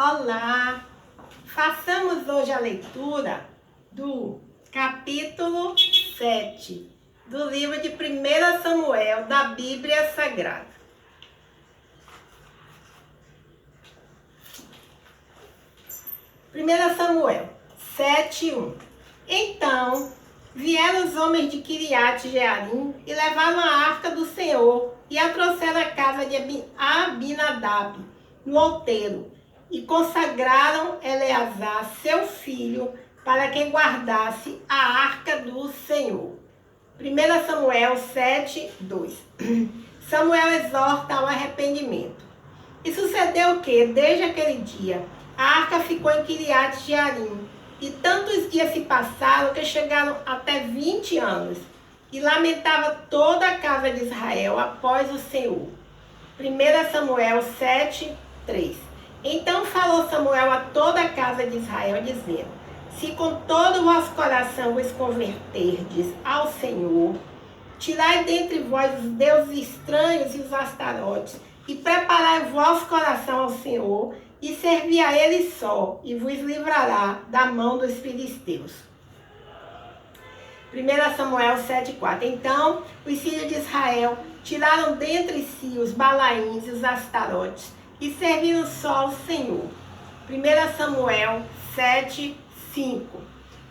Olá! Façamos hoje a leitura do capítulo 7 do livro de 1 Samuel da Bíblia Sagrada. Samuel 7:1. Então vieram os homens de Kiriat Jearim e levaram a arca do Senhor e a trouxeram à casa de Abinadab, no outeiro, e consagraram Eleazar, seu filho, para que guardasse a arca do Senhor. 1 Samuel 7:2. Samuel exorta ao arrependimento. E sucedeu que, desde aquele dia, a arca ficou em Kiriat Jearim, e tantos dias se passaram que chegaram até 20 anos, e lamentava toda a casa de Israel após o Senhor. 1 Samuel 7:3. Então falou Samuel a toda a casa de Israel, dizendo: se com todo o vosso coração vos converterdes ao Senhor, tirai dentre vós os deuses estranhos e os astarotes, e preparai o vosso coração ao Senhor, e servi a Ele só, e vos livrará da mão dos filisteus. 1 Samuel 7:4. Então os filhos de Israel tiraram dentre si os balaíns e os astarotes, e serviram só ao Senhor. 1 Samuel 7:5.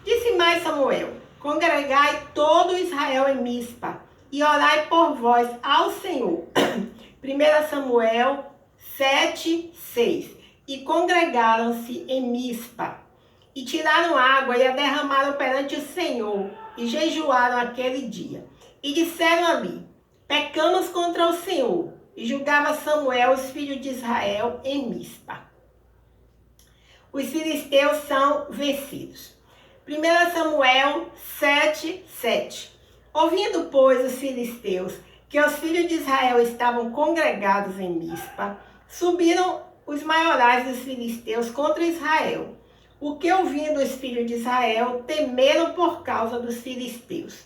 Disse mais Samuel: congregai todo Israel em Mispa, e orai por vós ao Senhor. 1 Samuel 7:6. E congregaram-se em Mispa, e tiraram água e a derramaram perante o Senhor, e jejuaram aquele dia. E disseram ali: pecamos contra o Senhor. E julgava Samuel os filhos de Israel em Mispa. Os filisteus são vencidos. 1 Samuel 7:7. Ouvindo, pois, os filisteus que os filhos de Israel estavam congregados em Mispa, subiram os maiorais dos filisteus contra Israel. O que, ouvindo os filhos de Israel, temeram por causa dos filisteus.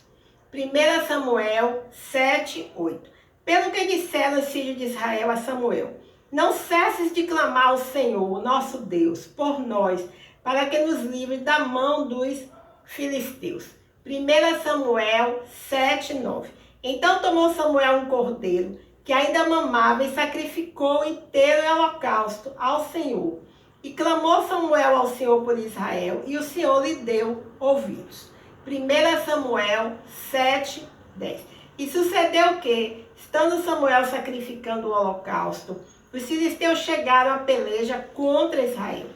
1 Samuel 7:8. Pelo que disseram os filhos de Israel a Samuel: não cesses de clamar ao Senhor, nosso Deus, por nós, para que nos livre da mão dos filisteus. 1 Samuel 7:9. Então tomou Samuel um cordeiro, que ainda mamava, e sacrificou inteiro em holocausto ao Senhor. E clamou Samuel ao Senhor por Israel, e o Senhor lhe deu ouvidos. 1 Samuel 7:10. E sucedeu que, estando Samuel sacrificando o holocausto, os filisteus chegaram à peleja contra Israel.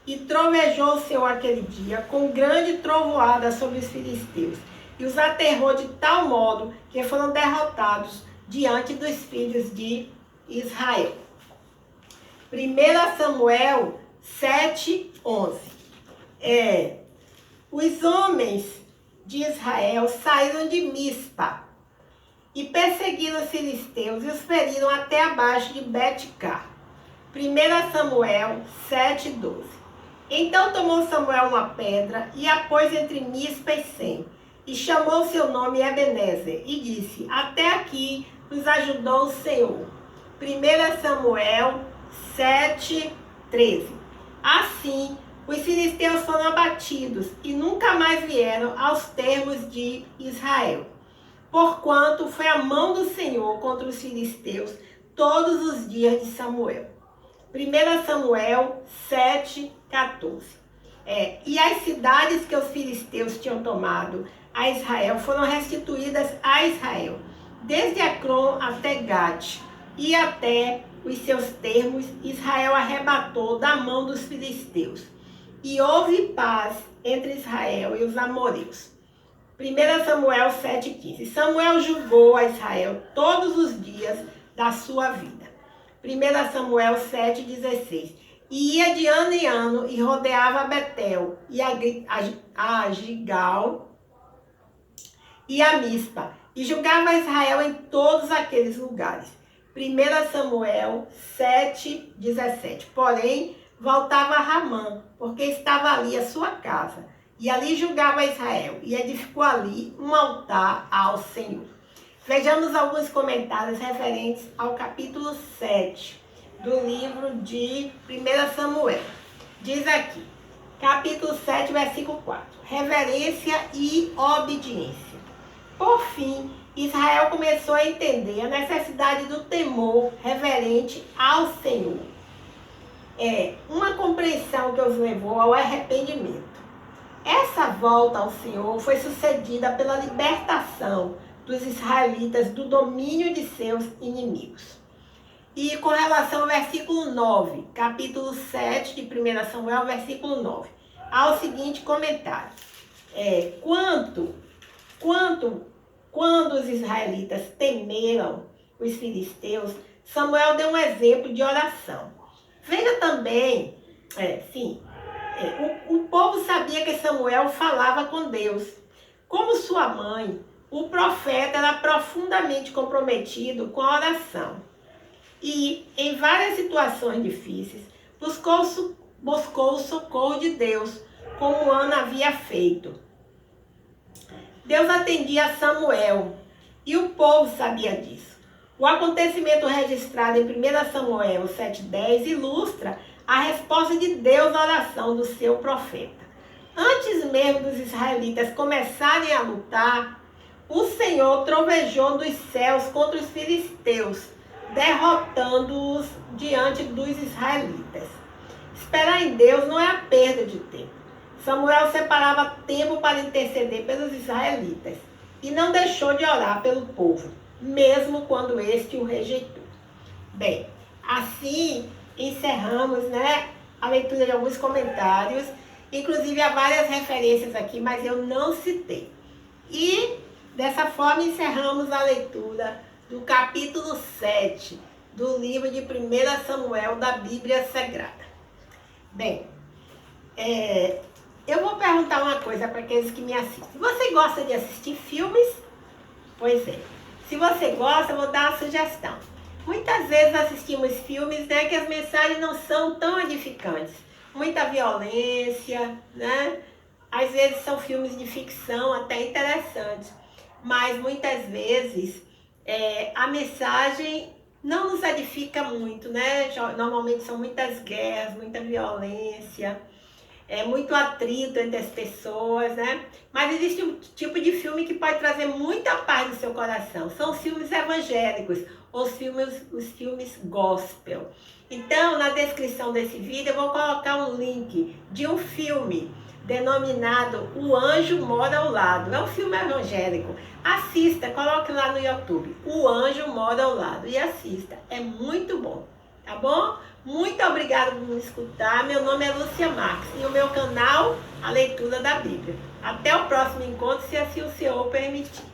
E trovejou o Senhor aquele dia com grande trovoada sobre os filisteus, e os aterrou de tal modo que foram derrotados diante dos filhos de Israel. 1 Samuel 7:11. Os homens de Israel saíram de Mispa e perseguiram os filisteus e os feriram até abaixo de Bet-car. 1 Samuel 7:12. Então tomou Samuel uma pedra e a pôs entre Mispa e Sem, e chamou seu nome Ebenezer, e disse: até aqui nos ajudou o Senhor. 1 Samuel 7:13. Assim, os filisteus foram abatidos e nunca mais vieram aos termos de Israel, porquanto foi a mão do Senhor contra os filisteus todos os dias de Samuel. 1 Samuel 7:14. E as cidades que os filisteus tinham tomado a Israel foram restituídas a Israel, desde Acron até Gate, e até os seus termos Israel arrebatou da mão dos filisteus. E houve paz entre Israel e os amoreus. 1 Samuel 7:15. Samuel julgou a Israel todos os dias da sua vida. 1 Samuel 7:16. E ia de ano em ano e rodeava a Betel, e a Gigal e a Mispa, e julgava Israel em todos aqueles lugares. 1 Samuel 7:17. Porém, voltava a Ramã, porque estava ali a sua casa, e ali julgava Israel, e edificou ali um altar ao Senhor. Vejamos alguns comentários referentes ao capítulo 7 do livro de 1 Samuel. Diz aqui, capítulo 7, versículo 4. Reverência e obediência. Por fim, Israel começou a entender a necessidade do temor reverente ao Senhor. Uma compreensão que os levou ao arrependimento. Essa volta ao Senhor foi sucedida pela libertação dos israelitas do domínio de seus inimigos. E com relação ao versículo 9, capítulo 7 de 1 Samuel, versículo 9, há o seguinte comentário. Quando os israelitas temeram os filisteus, Samuel deu um exemplo de oração. Veja também, o povo sabia que Samuel falava com Deus. Como sua mãe, o profeta era profundamente comprometido com a oração. E, em várias situações difíceis, buscou o socorro de Deus, como Ana havia feito. Deus atendia a Samuel, e o povo sabia disso. O acontecimento registrado em 1 Samuel 7,10 ilustra a resposta de Deus à oração do seu profeta. Antes mesmo dos israelitas começarem a lutar, o Senhor trovejou dos céus contra os filisteus, derrotando-os diante dos israelitas. Esperar em Deus não é a perda de tempo. Samuel separava tempo para interceder pelos israelitas e não deixou de orar pelo povo, mesmo quando este o rejeitou. Bem, assim encerramos, a leitura de alguns comentários. Inclusive há várias referências aqui, mas eu não citei. E dessa forma encerramos a leitura do capítulo 7 do livro de 1 Samuel da Bíblia Sagrada. Bem, eu vou perguntar uma coisa para aqueles que me assistem. Você gosta de assistir filmes? Pois é. Se você gosta, eu vou dar uma sugestão. Muitas vezes assistimos filmes, que as mensagens não são tão edificantes. Muita violência, Às vezes são filmes de ficção até interessantes. Mas muitas vezes a mensagem não nos edifica muito, Normalmente são muitas guerras, muita violência, muito atrito entre as pessoas, Mas existe um tipo de filme que pode trazer muita paz no seu coração. São os filmes evangélicos, os filmes gospel. Então, na descrição desse vídeo, eu vou colocar um link de um filme denominado O Anjo Mora ao Lado. É um filme evangélico. Assista, coloque lá no YouTube. O Anjo Mora ao Lado. E assista. É muito bom. Tá bom? Muito obrigada por me escutar. Meu nome é Lúcia Marques. E o meu canal, A Leitura da Bíblia. Até o próximo encontro, se assim o Senhor permitir.